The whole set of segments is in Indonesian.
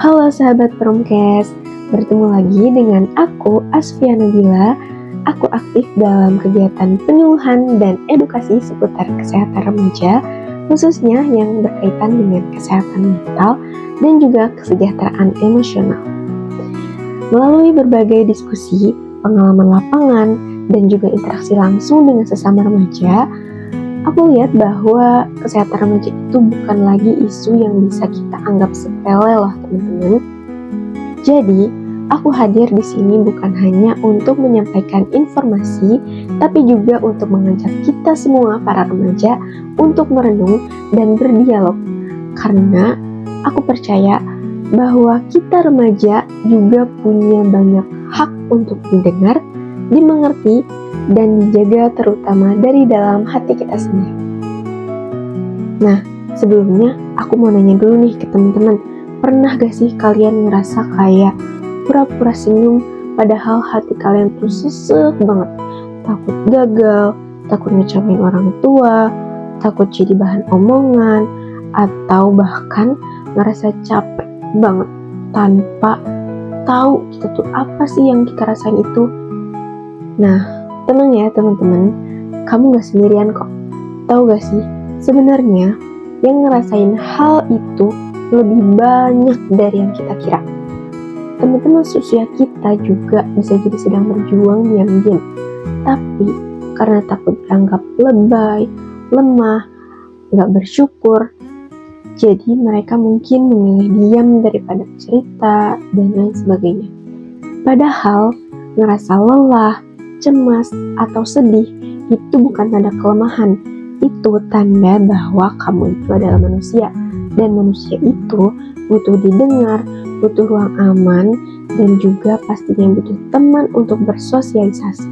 Halo sahabat Promkes, bertemu lagi dengan aku Asfia Nabila. Aku aktif dalam kegiatan penyuluhan dan edukasi seputar kesehatan remaja, khususnya yang berkaitan dengan kesehatan mental dan juga kesejahteraan emosional. Melalui berbagai diskusi, pengalaman lapangan, dan juga interaksi langsung dengan sesama remaja, aku lihat bahwa kesehatan remaja itu bukan lagi isu yang bisa kita anggap sepele loh teman-teman. Jadi, aku hadir di sini bukan hanya untuk menyampaikan informasi, tapi juga untuk mengajak kita semua para remaja untuk merenung dan berdialog. Karena aku percaya bahwa kita remaja juga punya banyak hak untuk didengar, dimengerti, dan dijaga terutama dari dalam hati kita sendiri. Nah, sebelumnya aku mau nanya dulu nih ke teman-teman, pernah gak sih kalian ngerasa kayak pura-pura senyum padahal hati kalian tuh sesek banget, takut gagal, takut ngecewain orang tua, takut jadi bahan omongan, atau bahkan ngerasa capek banget tanpa tahu kita tuh apa sih yang kita rasain itu. Nah, tenang ya teman-teman, kamu gak sendirian kok. Tahu gak sih, sebenarnya yang ngerasain hal itu lebih banyak dari yang kita kira. Teman-teman seusia kita juga bisa jadi sedang berjuang diam-diam, tapi karena takut dianggap lebay, lemah, gak bersyukur, jadi mereka mungkin memilih diam daripada cerita dan lain sebagainya. Padahal ngerasa lelah, cemas, atau sedih itu bukan tanda kelemahan, itu tanda bahwa kamu itu adalah manusia, dan manusia itu butuh didengar, butuh ruang aman, dan juga pastinya butuh teman untuk bersosialisasi.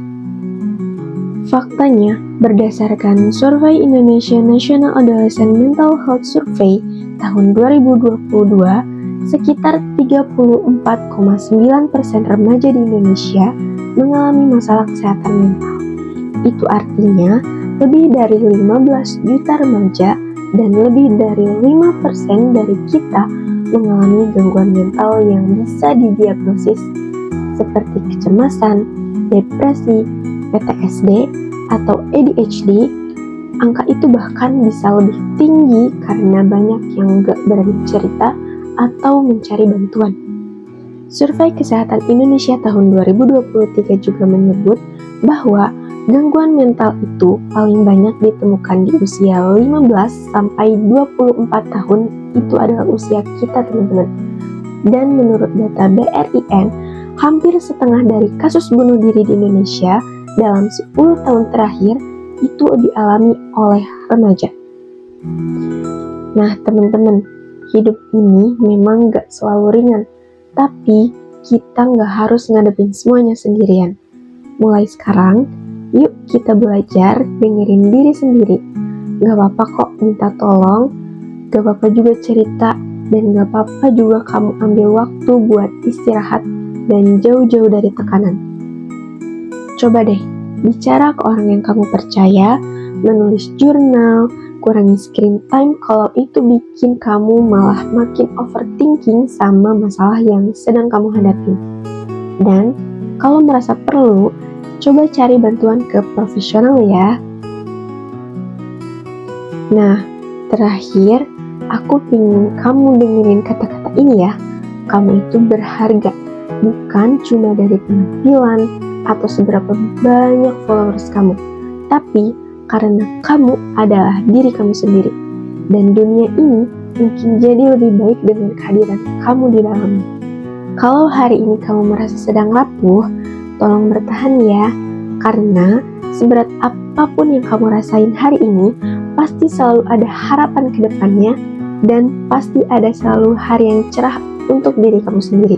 Faktanya, berdasarkan Survei Indonesia National Adolescent Mental Health Survey tahun 2022, sekitar 34,9% remaja di Indonesia mengalami masalah kesehatan mental. Itu artinya lebih dari 15 juta remaja dan lebih dari 5% dari kita mengalami gangguan mental yang bisa didiagnosis seperti kecemasan, depresi, PTSD, atau ADHD. Angka itu bahkan bisa lebih tinggi karena banyak yang gak berani cerita atau mencari bantuan. Survei Kesehatan Indonesia tahun 2023 juga menyebut bahwa gangguan mental itu paling banyak ditemukan di usia 15 sampai 24 tahun, itu adalah usia kita teman-teman. Dan menurut data BRIN, hampir setengah dari kasus bunuh diri di Indonesia dalam 10 tahun terakhir itu dialami oleh remaja. Nah teman-teman, hidup ini memang gak selalu ringan, tapi kita gak harus ngadepin semuanya sendirian. Mulai sekarang, yuk kita belajar dengerin diri sendiri. Gak apa-apa kok minta tolong, gak apa-apa juga cerita, dan gak apa-apa juga kamu ambil waktu buat istirahat dan jauh-jauh dari tekanan. Coba deh, bicara ke orang yang kamu percaya, menulis jurnal, kurangi screen time kalau itu bikin kamu malah makin overthinking sama masalah yang sedang kamu hadapi. Dan kalau merasa perlu, coba cari bantuan ke profesional ya. Nah, terakhir, aku ingin kamu dengerin kata-kata ini ya. Kamu itu berharga, bukan cuma dari penampilan atau seberapa banyak followers kamu, tapi karena kamu adalah diri kamu sendiri. Dan dunia ini mungkin jadi lebih baik dengan kehadiran kamu di dalamnya. Kalau hari ini kamu merasa sedang rapuh, tolong bertahan ya, karena seberat apapun yang kamu rasain hari ini, pasti selalu ada harapan ke depannya, dan pasti ada selalu hari yang cerah untuk diri kamu sendiri.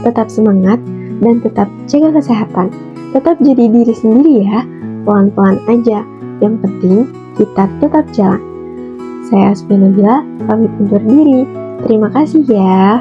Tetap semangat dan tetap jaga kesehatan. Tetap jadi diri sendiri ya, pelan-pelan aja. Yang penting kita tetap jalan. Saya Asfia Nabila, pamit undur diri. Terima kasih ya.